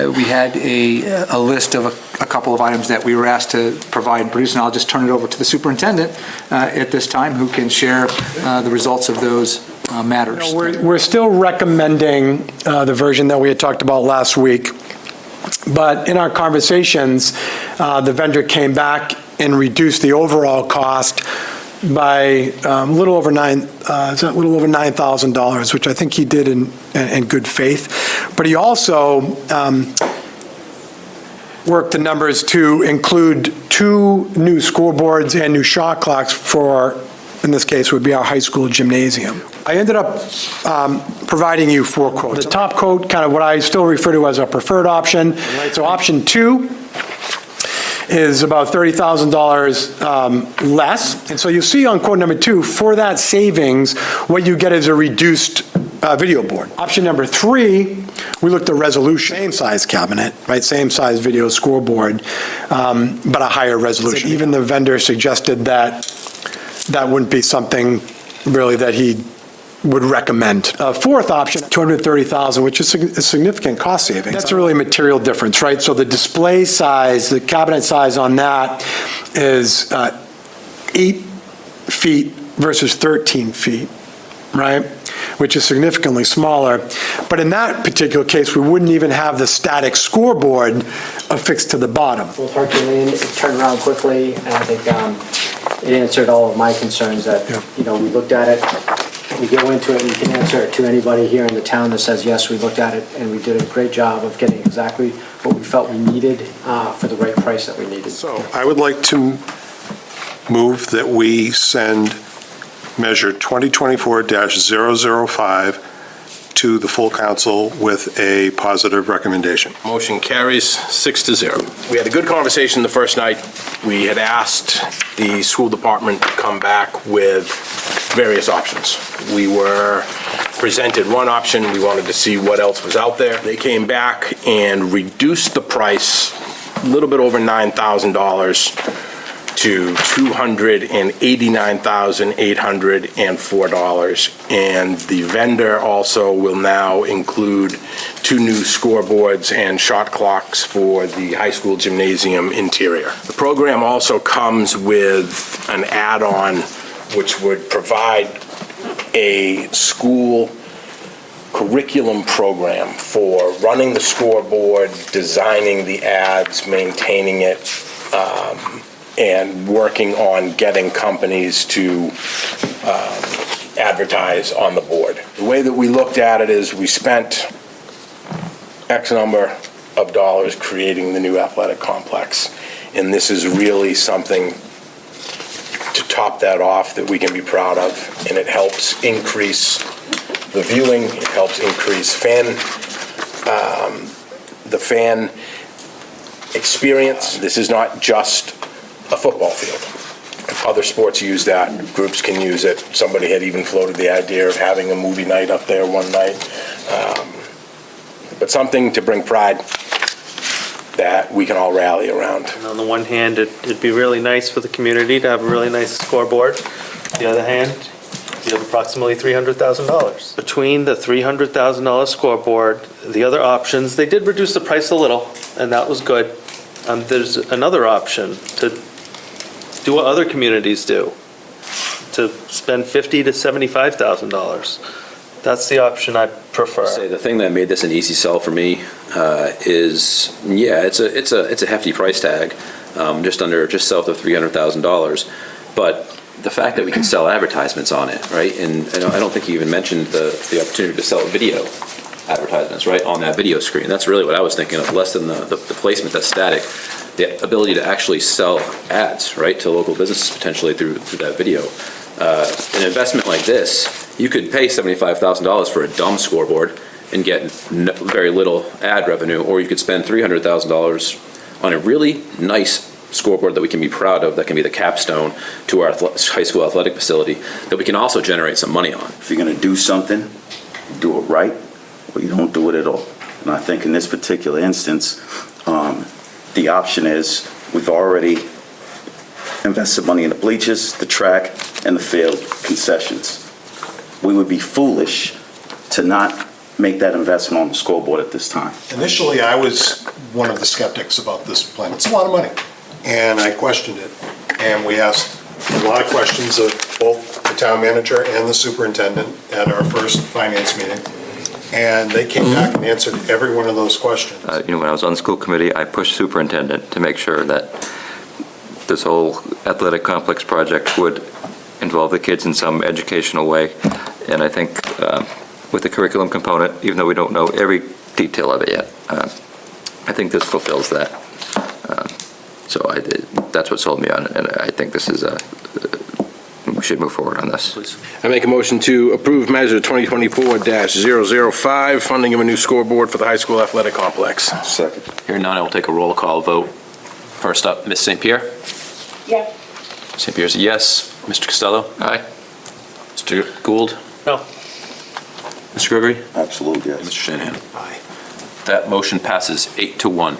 We had a list of a couple of items that we were asked to provide and produce, and I'll just turn it over to the superintendent at this time, who can share the results of those matters. We're still recommending the version that we had talked about last week, but in our conversations, the vendor came back and reduced the overall cost by a little over $9,000, which I think he did in good faith. But he also worked the numbers to include 2 new scoreboards and new shot clocks for, in this case, would be our high school gymnasium. I ended up providing you 4 quotes. The top quote, kind of what I still refer to as our preferred option. Right, so option 2 is about $30,000 less. And so you see on quote number 2, for that savings, what you get is a reduced video board. Option number 3, we looked at resolution. Same size cabinet, right? Same size video scoreboard, but a higher resolution. So even the vendor suggested that that wouldn't be something really that he would recommend. Fourth option, $230,000, which is a significant cost savings. That's a really material difference, right? So the display size, the cabinet size on that is 8 feet versus 13 feet, right? Which is significantly smaller. But in that particular case, we wouldn't even have the static scoreboard affixed to the bottom. Both Herculean, it turned around quickly, and I think it answered all of my concerns that, you know, we looked at it, we go into it, we can answer it to anybody here in the town that says, yes, we looked at it, and we did a great job of getting exactly what we felt we needed for the right price that we needed. So I would like to move that we send measure 2024-005 to the full council with a positive recommendation. Motion carries 6-0. We had a good conversation the first night. We had asked the school department to come back with various options. We were presented one option. We wanted to see what else was out there. They came back and reduced the price a little bit over $9,000 to $289,804, and the vendor also will now include 2 new scoreboards and shot clocks for the high school gymnasium interior. The program also comes with an add-on which would provide a school curriculum program for running the scoreboard, designing the ads, maintaining it, and working on getting companies to advertise on the board. The way that we looked at it is we spent X number of dollars creating the new athletic complex, and this is really something to top that off that we can be proud of, and it helps increase the viewing, it helps increase the fan experience. This is not just a football field. Other sports use that. Groups can use it. Somebody had even floated the idea of having a movie night up there one night. But something to bring pride that we can all rally around. And on the one hand, it'd be really nice for the community to have a really nice scoreboard. The other hand, you have approximately $300,000. Between the $300,000 scoreboard, the other options, they did reduce the price a little, and that was good. There's another option to do what other communities do, to spend $50,000 to $75,000. That's the option I prefer. Say the thing that made this an easy sell for me is, yeah, it's a hefty price tag, just south of $300,000, but the fact that we can sell advertisements on it, right? And I don't think you even mentioned the opportunity to sell video advertisements, right, on that video screen. That's really what I was thinking of, less than the placement that's static. The ability to actually sell ads, right, to local businesses potentially through that video. An investment like this, you could pay $75,000 for a dumb scoreboard and get very little ad revenue, or you could spend $300,000 on a really nice scoreboard that we can be proud of, that can be the capstone to our high school athletic facility, that we can also generate some money on. If you're going to do something, do it right, or you don't do it at all. And I think in this particular instance, the option is we've already invested money in the bleachers, the track, and the field concessions. We would be foolish to not make that investment on the scoreboard at this time. Initially, I was one of the skeptics about this plan. It's a lot of money, and I questioned it. And we asked a lot of questions of both the town manager and the superintendent at our first finance meeting, and they came back and answered every one of those questions. When I was on the school committee, I pushed superintendent to make sure that this whole athletic complex project would involve the kids in some educational way. And I think with the curriculum component, even though we don't know every detail of it yet, I think this fulfills that. That's what sold me on it, and I think this is we should move forward on this. I make a motion to approve measure 2024-005, funding of a new scoreboard for the high school athletic complex. Second. Hearing none, I will take a roll call vote. First up, Ms. St. Pierre? Yes. St. Pierre's a yes. Mr. Costello? Aye. Mr. Gould? No. Mr. Gregory? Absolutely, yes. Mr. Shanahan? Aye. That motion passes 8-1.